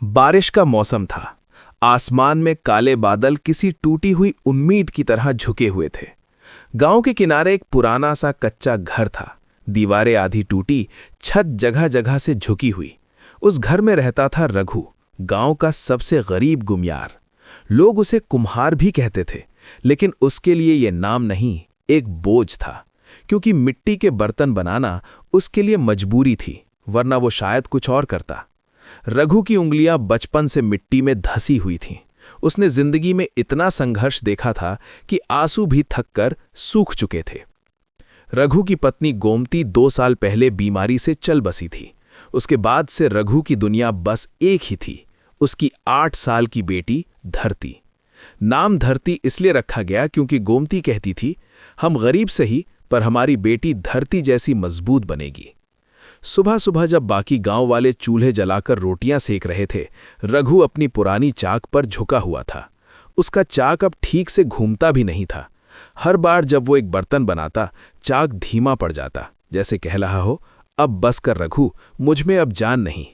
बारिश का मौसम था। आसमान में काले बादल किसी टूटी हुई उम्मीद की तरह झुके हुए थे। गांव के किनारे एक पुराना सा कच्चा घर था। दीवारें आधी टूटी, छत जगह जगह से झुकी हुई। उस घर में रहता था रघु, गांव का सबसे गरीब गुमियार। लोग उसे कुम्हार भी कहते थे, लेकिन उसके लिए यह नाम नहीं, एक बोझ था, क्योंकि मिट्टी के बर्तन बनाना उसके लिए मजबूरी थी, वरना वो शायद कुछ और करता। रघु की उंगलियां बचपन से मिट्टी में धसी हुई थीं। उसने जिंदगी में इतना संघर्ष देखा था कि आंसू भी थककर सूख चुके थे। रघु की पत्नी गोमती 2 साल पहले बीमारी से चल बसी थी। उसके बाद से रघु की दुनिया बस एक ही थी, उसकी 8 साल की बेटी धरती। नाम धरती इसलिए रखा गया क्योंकि गोमती कहती थी, हम गरीब सही, पर हमारी बेटी धरती जैसी मजबूत बनेगी। सुबह सुबह जब बाकी गांव वाले चूल्हे जलाकर रोटियां सेक रहे थे, रघु अपनी पुरानी चाक पर झुका हुआ था। उसका चाक अब ठीक से घूमता भी नहीं था। हर बार जब वो एक बर्तन बनाता, चाक धीमा पड़ जाता, जैसे कह रहा हो, अब बस कर रघु, मुझ में अब जान नहीं।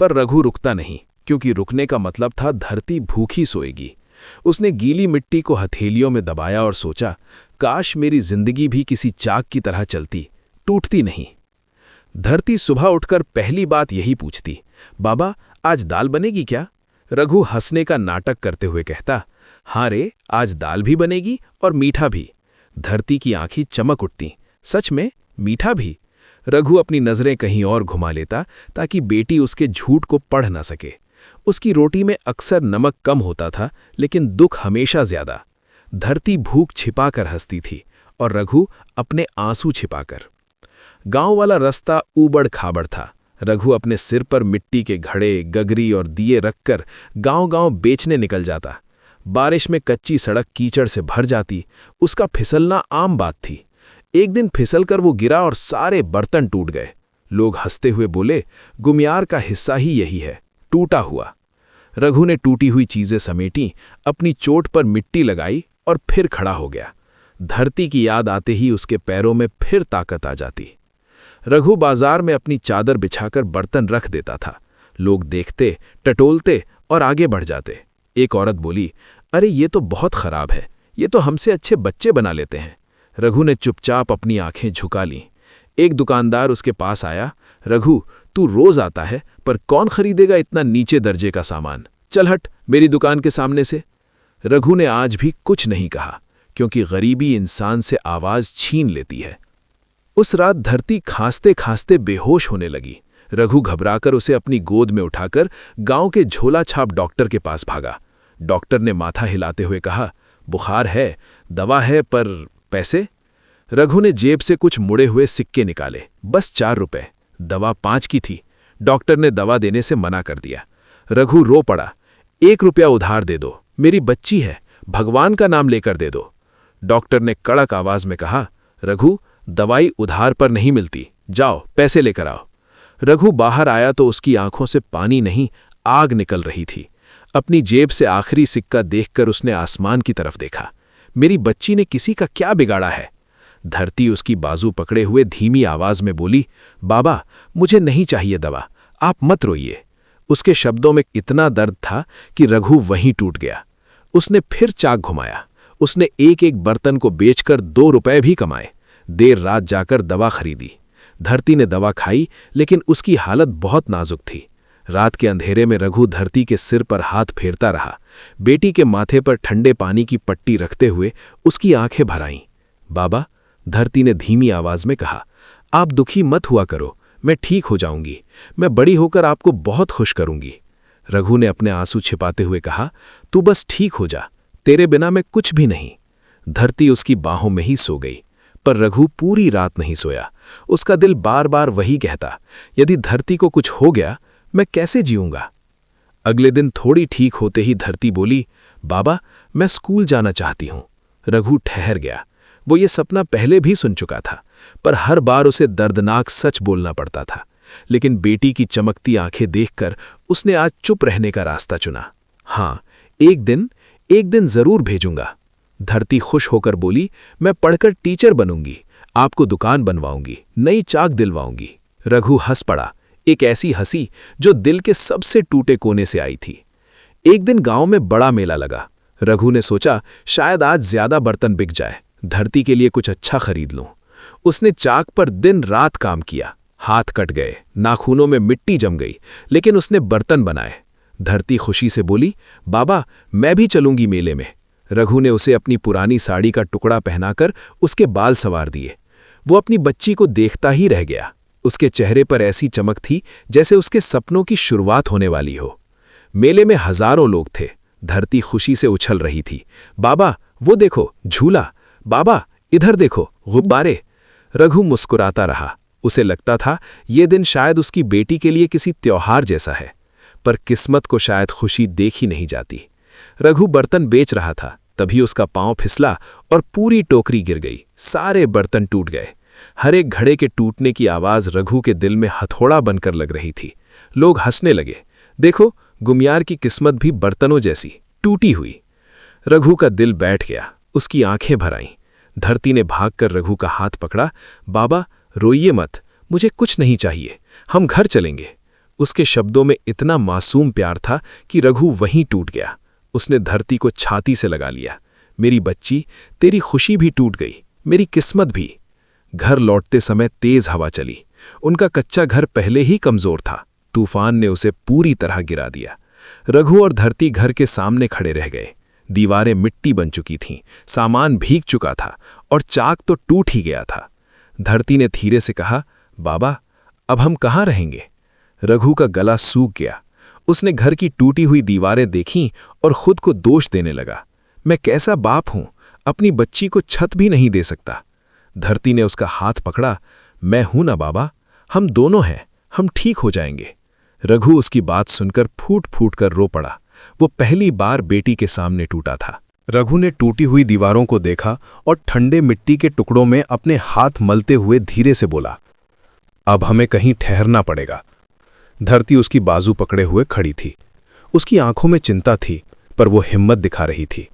पर रघु रुकता नहीं, क्योंकि रुकने का मतलब था धरती भूखी सोएगी। उसने गीली मिट्टी को हथेलियों में दबाया और सोचा, काश मेरी जिंदगी भी किसी चाक की तरह चलती, टूटती नहीं। धरती सुबह उठकर पहली बात यही पूछती, बाबा आज दाल बनेगी क्या? रघु हंसने का नाटक करते हुए कहता, हाँ रे, आज दाल भी बनेगी और मीठा भी। धरती की आंखें चमक उठती, सच में मीठा भी? रघु अपनी नजरें कहीं और घुमा लेता ताकि बेटी उसके झूठ को पढ़ न सके। उसकी रोटी में अक्सर नमक कम होता था, लेकिन दुख हमेशा ज्यादा। धरती भूख छिपाकर हंसती थी और रघु अपने आंसू छिपाकर। गांव वाला रास्ता ऊबड़ खाबड़ था। रघु अपने सिर पर मिट्टी के घड़े, गगरी और दिए रखकर गांव-गांव बेचने निकल जाता। बारिश में कच्ची सड़क कीचड़ से भर जाती, उसका फिसलना आम बात थी। एक दिन फिसलकर वो गिरा और सारे बर्तन टूट गए। लोग हंसते हुए बोले, गुमियार का हिस्सा ही यही है, टूटा हुआ। रघु ने टूटी हुई चीजें समेटी, अपनी चोट पर मिट्टी लगाई और फिर खड़ा हो गया। धरती की याद आते ही उसके पैरों में फिर ताकत आ जाती। रघु बाजार में अपनी चादर बिछाकर बर्तन रख देता था। लोग देखते, टटोलते और आगे बढ़ जाते। एक औरत बोली, अरे ये तो बहुत खराब है, ये तो हमसे अच्छे बच्चे बना लेते हैं। रघु ने चुपचाप अपनी आंखें झुका लीं। एक दुकानदार उसके पास आया, रघु तू रोज आता है, पर कौन खरीदेगा इतना नीचे दर्जे का सामान? चल हट मेरी दुकान के सामने से। रघु ने आज भी कुछ नहीं कहा, क्योंकि गरीबी इंसान से आवाज छीन लेती है। उस रात धरती खांसते खांसते बेहोश होने लगी। रघु घबराकर उसे अपनी गोद में उठाकर गांव के झोला छाप डॉक्टर के पास भागा। डॉक्टर ने माथा हिलाते हुए कहा, बुखार है, दवा है, पर पैसे? रघु ने जेब से कुछ मुड़े हुए सिक्के निकाले, बस 4 रुपए। दवा 5 की थी। डॉक्टर ने दवा देने से मना कर दिया। रघु रो पड़ा, 1 रुपया उधार दे दो, मेरी बच्ची है, भगवान का नाम लेकर दे दो। डॉक्टर ने कड़क आवाज में कहा, रघु दवाई उधार पर नहीं मिलती, जाओ पैसे लेकर आओ। रघु बाहर आया तो उसकी आंखों से पानी नहीं, आग निकल रही थी। अपनी जेब से आखिरी सिक्का देखकर उसने आसमान की तरफ देखा। मेरी बच्ची ने किसी का क्या बिगाड़ा है? धरती उसकी बाजू पकड़े हुए धीमी आवाज में बोली, बाबा मुझे नहीं चाहिए दवा, आप मत रोइए। उसके शब्दों में इतना दर्द था कि रघु वहीं टूट गया। उसने फिर चाक घुमाया। उसने एक एक बर्तन को बेचकर 2 रुपए भी कमाए। देर रात जाकर दवा खरीदी। धरती ने दवा खाई, लेकिन उसकी हालत बहुत नाजुक थी। रात के अंधेरे में रघु धरती के सिर पर हाथ फेरता रहा। बेटी के माथे पर ठंडे पानी की पट्टी रखते हुए उसकी आंखें भर आईं। बाबा, धरती ने धीमी आवाज में कहा, आप दुखी मत हुआ करो, मैं ठीक हो जाऊंगी, मैं बड़ी होकर आपको बहुत खुश करूंगी। रघु ने अपने आंसू छिपाते हुए कहा, तू बस ठीक हो जा, तेरे बिना मैं कुछ भी नहीं। धरती उसकी बाहों में ही सो गई, पर रघु पूरी रात नहीं सोया। उसका दिल बार बार वही कहता, यदि धरती को कुछ हो गया, मैं कैसे जीऊंगा? अगले दिन थोड़ी ठीक होते ही धरती बोली, बाबा मैं स्कूल जाना चाहती हूं। रघु ठहर गया। वो ये सपना पहले भी सुन चुका था, पर हर बार उसे दर्दनाक सच बोलना पड़ता था। लेकिन बेटी की चमकती आंखें देखकर उसने आज चुप रहने का रास्ता चुना। हाँ, एक दिन जरूर भेजूंगा। धरती खुश होकर बोली, मैं पढ़कर टीचर बनूंगी, आपको दुकान बनवाऊंगी, नई चाक दिलवाऊंगी। रघु हंस पड़ा, एक ऐसी हंसी जो दिल के सबसे टूटे कोने से आई थी। एक दिन गांव में बड़ा मेला लगा। रघु ने सोचा शायद आज ज्यादा बर्तन बिक जाए, धरती के लिए कुछ अच्छा खरीद लूं। उसने चाक पर दिन रात काम किया, हाथ कट गए, नाखूनों में मिट्टी जम गई, लेकिन उसने बर्तन बनाए। धरती खुशी से बोली, बाबा मैं भी चलूंगी मेले में। रघु ने उसे अपनी पुरानी साड़ी का टुकड़ा पहनाकर उसके बाल संवार दिए। वो अपनी बच्ची को देखता ही रह गया। उसके चेहरे पर ऐसी चमक थी जैसे उसके सपनों की शुरुआत होने वाली हो। मेले में हजारों लोग थे। धरती खुशी से उछल रही थी। बाबा वो देखो झूला, बाबा इधर देखो गुब्बारे। रघु मुस्कुराता रहा। उसे लगता था ये दिन शायद उसकी बेटी के लिए किसी त्योहार जैसा है, पर किस्मत को शायद खुशी देखी नहीं जाती। रघु बर्तन बेच रहा था, तभी उसका पांव फिसला और पूरी टोकरी गिर गई। सारे बर्तन टूट गए। हर एक घड़े के टूटने की आवाज रघु के दिल में हथौड़ा बनकर लग रही थी। लोग हंसने लगे। देखो गुमियार की किस्मत भी बर्तनों जैसी टूटी हुई। रघु का दिल बैठ गया, उसकी आंखें भर आईं। धरती ने भागकर रघु का हाथ पकड़ा। बाबा रोइए मत, मुझे कुछ नहीं चाहिए, हम घर चलेंगे। उसके शब्दों में इतना मासूम प्यार था कि रघु वहीं टूट गया। उसने धरती को छाती से लगा लिया। मेरी बच्ची, तेरी खुशी भी टूट गई, मेरी किस्मत भी। घर लौटते समय तेज हवा चली। उनका कच्चा घर पहले ही कमजोर था, तूफान ने उसे पूरी तरह गिरा दिया। रघु और धरती घर के सामने खड़े रह गए। दीवारें मिट्टी बन चुकी थीं, सामान भीग चुका था और चाक तो टूट ही गया था। धरती ने धीरे से कहा, बाबा अब हम कहाँ रहेंगे? रघु का गला सूख गया। उसने घर की टूटी हुई दीवारें देखीं और खुद को दोष देने लगा। मैं कैसा बाप हूं, अपनी बच्ची को छत भी नहीं दे सकता। धरती ने उसका हाथ पकड़ा। मैं हूं ना बाबा, हम दोनों हैं, हम ठीक हो जाएंगे। रघु उसकी बात सुनकर फूट फूट कर रो पड़ा। वो पहली बार बेटी के सामने टूटा था। रघु ने टूटी हुई दीवारों को देखा और ठंडे मिट्टी के टुकड़ों में अपने हाथ मलते हुए धीरे से बोला, अब हमें कहीं ठहरना पड़ेगा। धरती उसकी बाजू पकड़े हुए खड़ी थी। उसकी आंखों में चिंता थी, पर वो हिम्मत दिखा रही थी।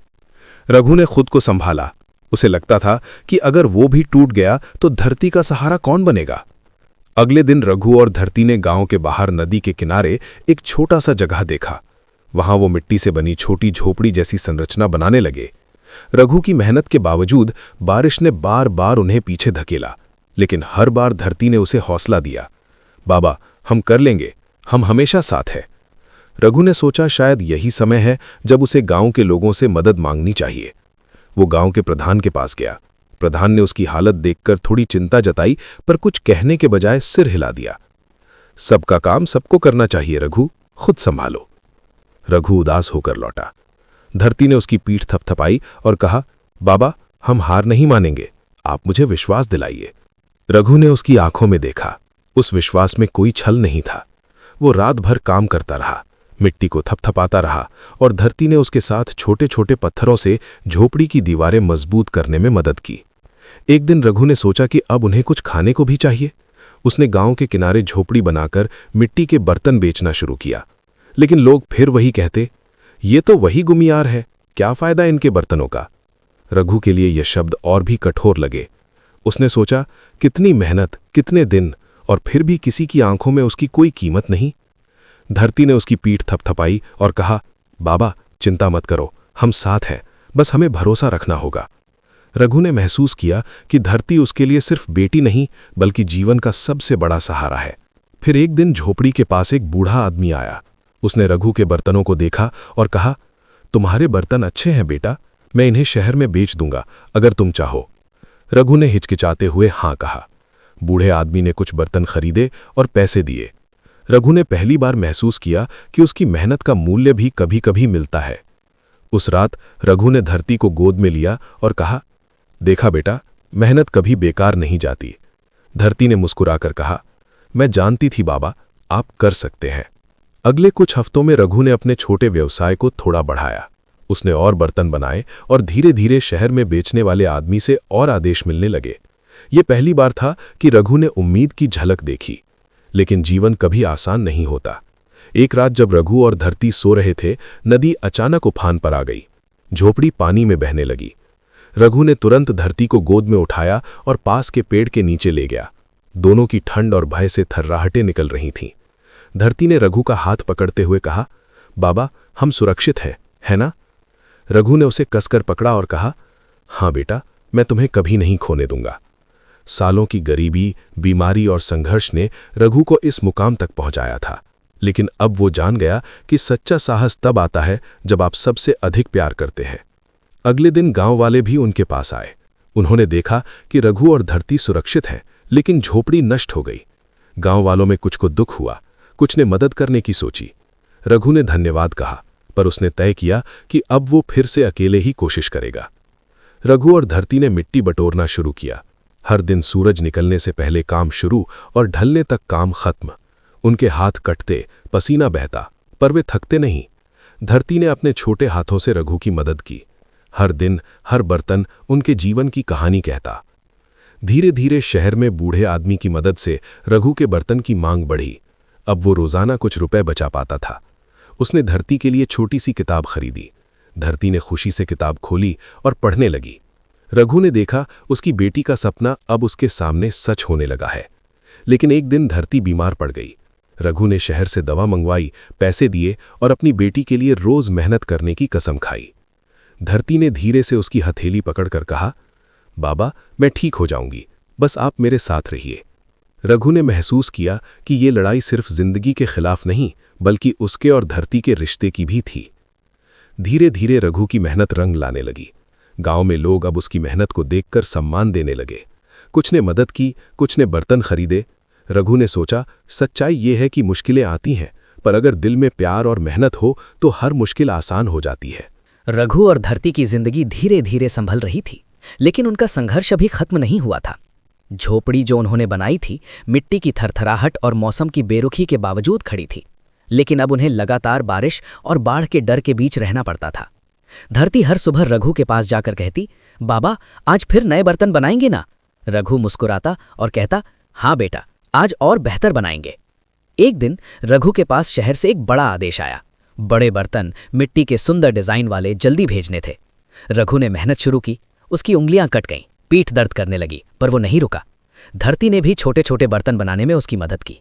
रघु ने खुद को संभाला। उसे लगता था कि अगर वो भी टूट गया तो धरती का सहारा कौन बनेगा। अगले दिन रघु और धरती ने गांव के बाहर नदी के किनारे एक छोटा सा जगह देखा। वहां वो मिट्टी से बनी छोटी झोपड़ी जैसी संरचना बनाने लगे। रघु की मेहनत के बावजूद बारिश ने बार बार उन्हें पीछे धकेला, लेकिन हर बार धरती ने उसे हौसला दिया। बाबा हम कर लेंगे, हम हमेशा साथ हैं। रघु ने सोचा शायद यही समय है जब उसे गांव के लोगों से मदद मांगनी चाहिए। वो गांव के प्रधान के पास गया। प्रधान ने उसकी हालत देखकर थोड़ी चिंता जताई, पर कुछ कहने के बजाय सिर हिला दिया। सबका काम सबको करना चाहिए रघु, खुद संभालो। रघु उदास होकर लौटा। धरती ने उसकी पीठ थपथपाई और कहा, बाबा हम हार नहीं मानेंगे, आप मुझे विश्वास दिलाइए। रघु ने उसकी आंखों में देखा। उस विश्वास में कोई छल नहीं था। वो रात भर काम करता रहा, मिट्टी को थपथपाता रहा और धरती ने उसके साथ छोटे छोटे पत्थरों से झोपड़ी की दीवारें मजबूत करने में मदद की। एक दिन रघु ने सोचा कि अब उन्हें कुछ खाने को भी चाहिए। उसने गांव के किनारे झोपड़ी बनाकर मिट्टी के बर्तन बेचना शुरू किया, लेकिन लोग फिर वही कहते, ये तो वही गुमियार है, क्या फायदा इनके बर्तनों का। रघु के लिए ये शब्द और भी कठोर लगे। उसने सोचा कितनी मेहनत, कितने दिन, और फिर भी किसी की आंखों में उसकी कोई कीमत नहीं। धरती ने उसकी पीठ थपथपाई और कहा, बाबा चिंता मत करो, हम साथ हैं, बस हमें भरोसा रखना होगा। रघु ने महसूस किया कि धरती उसके लिए सिर्फ बेटी नहीं बल्कि जीवन का सबसे बड़ा सहारा है। फिर एक दिन झोपड़ी के पास एक बूढ़ा आदमी आया। उसने रघु के बर्तनों को देखा और कहा, तुम्हारे बर्तन अच्छे हैं बेटा, मैं इन्हें शहर में बेच दूंगा अगर तुम चाहो। रघु ने हिचकिचाते हुए हाँ कहा। बूढ़े आदमी ने कुछ बर्तन खरीदे और पैसे दिए। रघु ने पहली बार महसूस किया कि उसकी मेहनत का मूल्य भी कभी कभी मिलता है। उस रात रघु ने धरती को गोद में लिया और कहा, देखा बेटा, मेहनत कभी बेकार नहीं जाती। धरती ने मुस्कुराकर कहा, मैं जानती थी बाबा, आप कर सकते हैं। अगले कुछ हफ्तों में रघु ने अपने छोटे व्यवसाय को थोड़ा बढ़ाया। उसने और बर्तन बनाए और धीरे धीरे शहर में बेचने वाले आदमी से और आदेश मिलने लगे। ये पहली बार था कि रघु ने उम्मीद की झलक देखी, लेकिन जीवन कभी आसान नहीं होता। एक रात जब रघु और धरती सो रहे थे, नदी अचानक उफान पर आ गई। झोपड़ी पानी में बहने लगी। रघु ने तुरंत धरती को गोद में उठाया और पास के पेड़ के नीचे ले गया। दोनों की ठंड और भय से थर्राहटें निकल रही थीं। धरती ने रघु का हाथ पकड़ते हुए कहा, बाबा हम सुरक्षित हैं, है ना? रघु ने उसे कसकर पकड़ा और कहा, हाँ बेटा, मैं तुम्हें कभी नहीं खोने दूंगा। सालों की गरीबी, बीमारी और संघर्ष ने रघु को इस मुकाम तक पहुंचाया था, लेकिन अब वो जान गया कि सच्चा साहस तब आता है जब आप सबसे अधिक प्यार करते हैं। अगले दिन गांव वाले भी उनके पास आए। उन्होंने देखा कि रघु और धरती सुरक्षित हैं, लेकिन झोपड़ी नष्ट हो गई। गांव वालों में कुछ को दुख हुआ, कुछ ने मदद करने की सोची। रघु ने धन्यवाद कहा, पर उसने तय किया कि अब वो फिर से अकेले ही कोशिश करेगा। रघु और धरती ने मिट्टी बटोरना शुरू किया। हर दिन सूरज निकलने से पहले काम शुरू और ढलने तक काम खत्म। उनके हाथ कटते, पसीना बहता, पर वे थकते नहीं। धरती ने अपने छोटे हाथों से रघु की मदद की। हर दिन, हर बर्तन उनके जीवन की कहानी कहता। धीरे धीरे शहर में बूढ़े आदमी की मदद से रघु के बर्तन की मांग बढ़ी। अब वो रोजाना कुछ रुपए बचा पाता था। उसने धरती के लिए छोटी सी किताब खरीदी। धरती ने खुशी से किताब खोली और पढ़ने लगी। रघु ने देखा उसकी बेटी का सपना अब उसके सामने सच होने लगा है। लेकिन एक दिन धरती बीमार पड़ गई। रघु ने शहर से दवा मंगवाई, पैसे दिए और अपनी बेटी के लिए रोज मेहनत करने की कसम खाई। धरती ने धीरे से उसकी हथेली पकड़कर कहा, बाबा मैं ठीक हो जाऊंगी, बस आप मेरे साथ रहिए। रघु ने महसूस किया कि ये लड़ाई सिर्फ जिंदगी के खिलाफ नहीं, बल्कि उसके और धरती के रिश्ते की भी थी। धीरे धीरे रघु की मेहनत रंग लाने लगी। गांव में लोग अब उसकी मेहनत को देखकर सम्मान देने लगे। कुछ ने मदद की, कुछ ने बर्तन खरीदे। रघु ने सोचा, सच्चाई ये है कि मुश्किलें आती हैं, पर अगर दिल में प्यार और मेहनत हो तो हर मुश्किल आसान हो जाती है। रघु और धरती की जिंदगी धीरे धीरे संभल रही थी, लेकिन उनका संघर्ष अभी खत्म नहीं हुआ था। झोपड़ी जो उन्होंने बनाई थी, मिट्टी की थरथराहट और मौसम की बेरुखी के बावजूद खड़ी थी, लेकिन अब उन्हें लगातार बारिश और बाढ़ के डर के बीच रहना पड़ता था। धरती हर सुबह रघु के पास जाकर कहती, बाबा आज फिर नए बर्तन बनाएंगे ना? रघु मुस्कुराता और कहता, हाँ बेटा, आज और बेहतर बनाएंगे। एक दिन रघु के पास शहर से एक बड़ा आदेश आया। बड़े बर्तन, मिट्टी के सुंदर डिजाइन वाले जल्दी भेजने थे। रघु ने मेहनत शुरू की। उसकी उंगलियां कट गईं, पीठ दर्द करने लगी, पर वो नहीं रुका। धरती ने भी छोटे छोटे बर्तन बनाने में उसकी मदद की।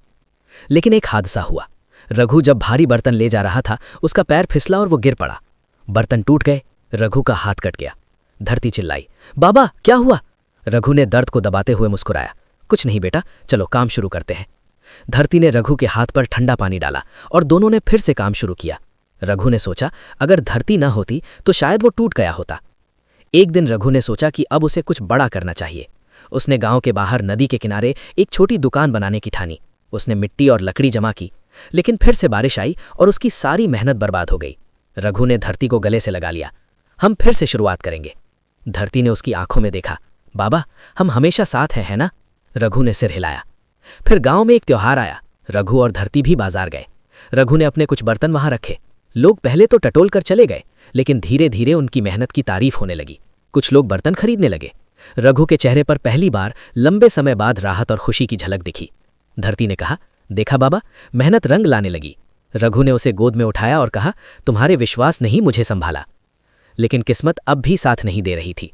लेकिन एक हादसा हुआ। रघु जब भारी बर्तन ले जा रहा था, उसका पैर फिसला और वो गिर पड़ा। बर्तन टूट गए। रघु का हाथ कट गया। धरती चिल्लाई, बाबा क्या हुआ? रघु ने दर्द को दबाते हुए मुस्कुराया, कुछ नहीं बेटा, चलो काम शुरू करते हैं। धरती ने रघु के हाथ पर ठंडा पानी डाला और दोनों ने फिर से काम शुरू किया। रघु ने सोचा, अगर धरती न होती तो शायद वो टूट गया होता। एक दिन रघु ने सोचा कि अब उसे कुछ बड़ा करना चाहिए। उसने गांव के बाहर नदी के किनारे एक छोटी दुकान बनाने की ठानी। उसने मिट्टी और लकड़ी जमा की, लेकिन फिर से बारिश आई और उसकी सारी मेहनत बर्बाद हो गई। रघु ने धरती को गले से लगा लिया, हम फिर से शुरुआत करेंगे। धरती ने उसकी आंखों में देखा, बाबा हम हमेशा साथ हैं, है ना? रघु ने सिर हिलाया। फिर गांव में एक त्योहार आया। रघु और धरती भी बाजार गए। रघु ने अपने कुछ बर्तन वहां रखे। लोग पहले तो टटोल कर चले गए, लेकिन धीरे धीरे उनकी मेहनत की तारीफ होने लगी। कुछ लोग बर्तन खरीदने लगे। रघु के चेहरे पर पहली बार लंबे समय बाद राहत और खुशी की झलक दिखी। धरती ने कहा, देखा बाबा, मेहनत रंग लाने लगी। रघु ने उसे गोद में उठाया और कहा, तुम्हारे विश्वास ने ही मुझे संभाला। लेकिन किस्मत अब भी साथ नहीं दे रही थी।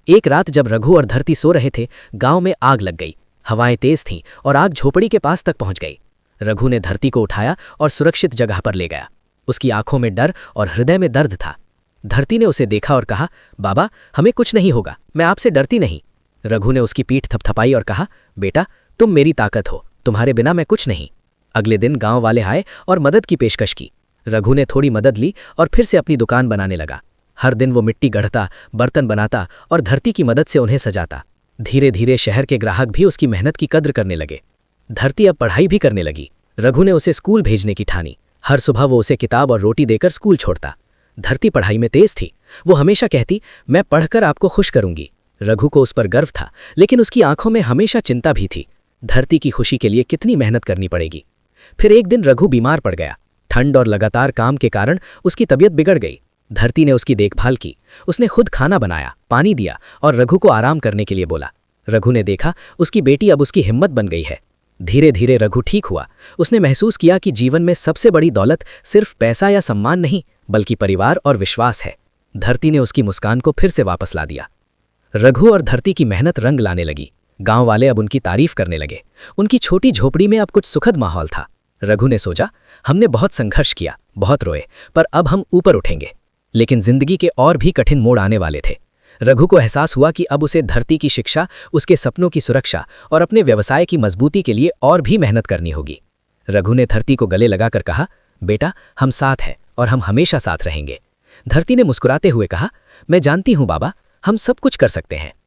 एक रात जब रघु और धरती सो रहे थे, गांव में आग लग गई। हवाएं तेज थीं और आग झोपड़ी के पास तक पहुंच गई। रघु ने धरती को उठाया और सुरक्षित जगह पर ले गया। उसकी आंखों में डर और हृदय में दर्द था। धरती ने उसे देखा और कहा, बाबा हमें कुछ नहीं होगा, मैं आपसे डरती नहीं। रघु ने उसकी पीठ थपथपाई और कहा, बेटा तुम मेरी ताकत हो, तुम्हारे बिना मैं कुछ नहीं। अगले दिन गांव वाले आए और मदद की पेशकश की। रघु ने थोड़ी मदद ली और फिर से अपनी दुकान बनाने लगा। हर दिन वो मिट्टी गढ़ता, बर्तन बनाता और धरती की मदद से उन्हें सजाता। धीरे धीरे शहर के ग्राहक भी उसकी मेहनत की कद्र करने लगे। धरती अब पढ़ाई भी करने लगी। रघु ने उसे स्कूल भेजने की ठानी। हर सुबह वो उसे किताब और रोटी देकर स्कूल छोड़ता। धरती पढ़ाई में तेज थी। वो हमेशा कहती, मैं पढ़कर आपको खुश करूंगी। रघु को उस पर गर्व था, लेकिन उसकी आंखों में हमेशा चिंता भी थी। धरती की खुशी के लिए कितनी मेहनत करनी पड़ेगी। फिर एक दिन रघु बीमार पड़ गया। ठंड और लगातार काम के कारण उसकी तबीयत बिगड़ गई। धरती ने उसकी देखभाल की। उसने खुद खाना बनाया, पानी दिया और रघु को आराम करने के लिए बोला। रघु ने देखा उसकी बेटी अब उसकी हिम्मत बन गई है। धीरे धीरे रघु ठीक हुआ। उसने महसूस किया कि जीवन में सबसे बड़ी दौलत सिर्फ पैसा या सम्मान नहीं, बल्कि परिवार और विश्वास है। धरती ने उसकी मुस्कान को फिर से वापस ला दिया। रघु और धरती की मेहनत रंग लाने लगी। गांव वाले अब उनकी तारीफ करने लगे। उनकी छोटी झोपड़ी में अब कुछ सुखद माहौल था। रघु ने सोचा, हमने बहुत संघर्ष किया, बहुत रोए, पर अब हम ऊपर उठेंगे। लेकिन जिंदगी के और भी कठिन मोड़ आने वाले थे। रघु को एहसास हुआ कि अब उसे धरती की शिक्षा, उसके सपनों की सुरक्षा और अपने व्यवसाय की मजबूती के लिए और भी मेहनत करनी होगी। रघु ने धरती को गले लगाकर कहा, बेटा, हम साथ हैं और हम हमेशा साथ रहेंगे। धरती ने मुस्कुराते हुए कहा, मैं जानती हूं बाबा, हम सब कुछ कर सकते हैं।